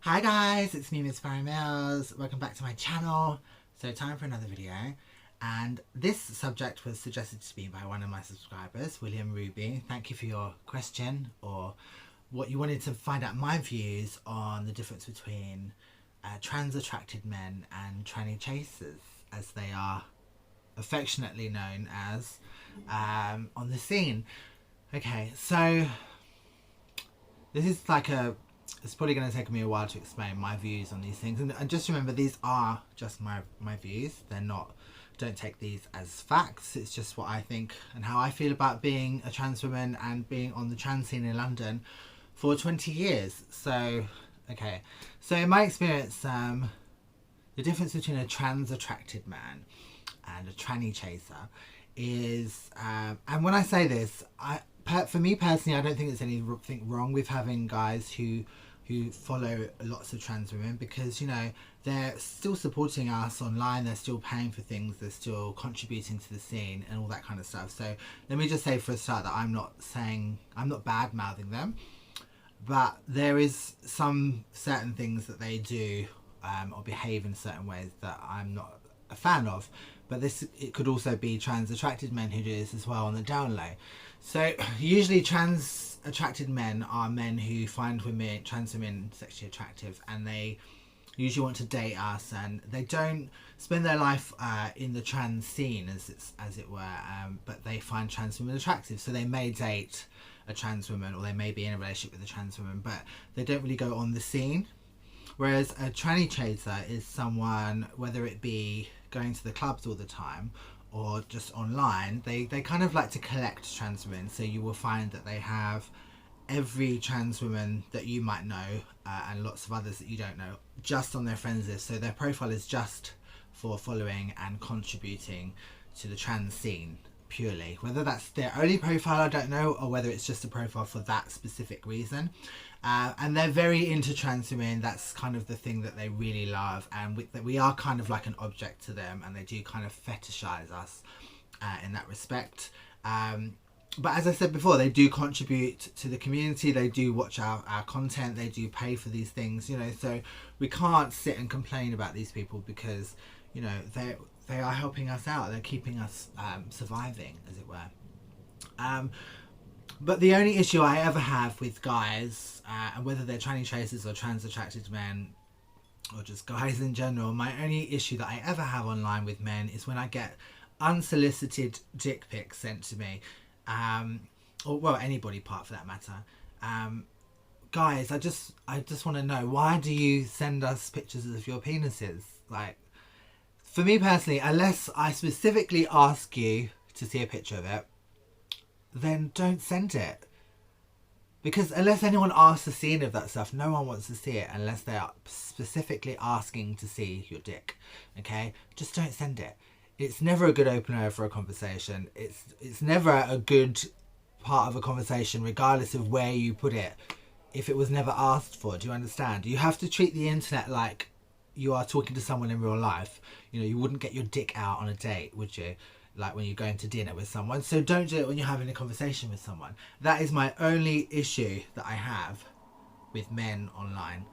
Hi guys, it's me, Miss Farrah. Welcome back to my channel. So time for another video. And this subject was suggested to me by one of my subscribers, William Ruby. Thank you for your question, or what you wanted to find out my views on the difference between trans attracted men and tranny chasers, as they are affectionately known as on the scene. Okay, so this is like it's probably going to take me a while to explain my views on these things, and just remember, these are just my views. They're not, don't take these as facts. It's just what I think and how I feel about being a trans woman and being on the trans scene in London for 20 years. So okay, so in my experience, the difference between a trans attracted man and a tranny chaser is, and when I say this, for me personally, I don't think there's anything wrong with having guys who follow lots of trans women, because, you know, they're still supporting us online, they're still paying for things, they're still contributing to the scene and all that kind of stuff. So let me just say for a start that I'm not bad mouthing them, but there is some certain things that they do or behave in certain ways that I'm not a fan of. But it could also be trans attracted men who do this as well on the down low. So usually trans attracted men are men who find trans women sexually attractive, and they usually want to date us, and they don't spend their life in the trans scene as it were, but they find trans women attractive, so they may date a trans woman, or they may be in a relationship with a trans woman, but they don't really go on the scene. Whereas a tranny chaser is someone, whether it be going to the clubs all the time or just online, they kind of like to collect trans women. So you will find that they have every trans woman that you might know and lots of others that you don't know just on their friends list. So their profile is just for following and contributing to the trans scene purely. Whether that's their only profile, I don't know, or whether it's just a profile for that specific reason. And they're very into trans women. That's kind of the thing that they really love, and we are kind of like an object to them, and they do kind of fetishize us in that respect. But as I said before, they do contribute to the community, they do watch our content, they do pay for these things, you know, so we can't sit and complain about these people, because, you know, they are helping us out, they're keeping us surviving, as it were. But the only issue I ever have with guys, and whether they're tranny chasers or trans attracted men, or just guys in general, my only issue that I ever have online with men is when I get unsolicited dick pics sent to me, or well, any body part for that matter. Guys, I just want to know, why do you send us pictures of your penises? Like, for me personally, unless I specifically ask you to see a picture of it, then don't send it. Because unless anyone asks to see any of that stuff, no one wants to see it unless they are specifically asking to see your dick. Okay? Just don't send it. It's never a good opener for a conversation. It's never a good part of a conversation, regardless of where you put it, if it was never asked for. Do you understand? You have to treat the internet like you are talking to someone in real life. You know, you wouldn't get your dick out on a date, would you? Like when you're going to dinner with someone. So don't do it when you're having a conversation with someone. That is my only issue that I have with men online.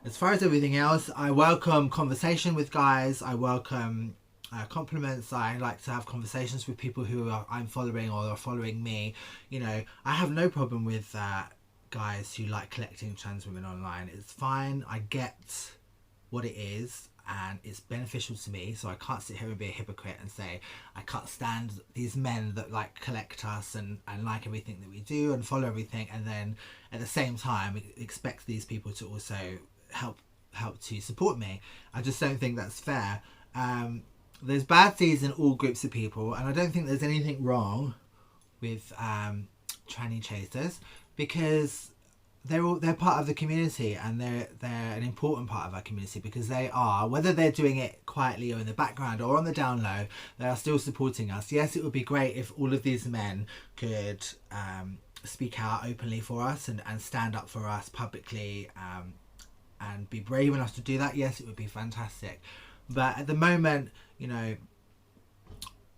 As far as everything else, I welcome conversation with guys. I welcome compliments. I like to have conversations with people who I'm following or are following me. You know, I have no problem with guys who like collecting trans women online. It's fine. I get what it is, and it's beneficial to me, so I can't sit here and be a hypocrite and say I can't stand these men that like collect us and like everything that we do and follow everything, and then at the same time expect these people to also help to support me. I just don't think that's fair. There's bad seeds in all groups of people, and I don't think there's anything wrong with tranny chasers, because they're part of the community, and they're an important part of our community, because they are, whether they're doing it quietly or in the background or on the down low, they are still supporting us. Yes, it would be great if all of these men could speak out openly for us and stand up for us publicly, and be brave enough to do that. Yes, it would be fantastic. But at the moment, you know,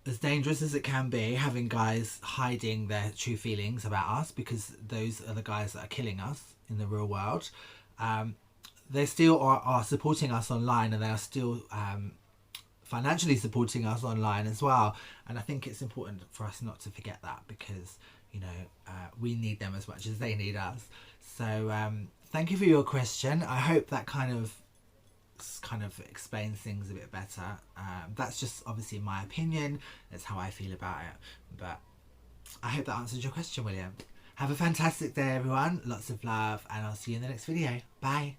as dangerous as it can be, having guys hiding their true feelings about us, because those are the guys that are killing us in the real world, they still are supporting us online, and they are still financially supporting us online as well. And I think it's important for us not to forget that, because you know, we need them as much as they need us. So thank you for your question. I hope that kind of explains things a bit better. That's just obviously my opinion. That's how I feel about it. But I hope that answers your question, William. Have a fantastic day, everyone. Lots of love, and I'll see you in the next video. Bye.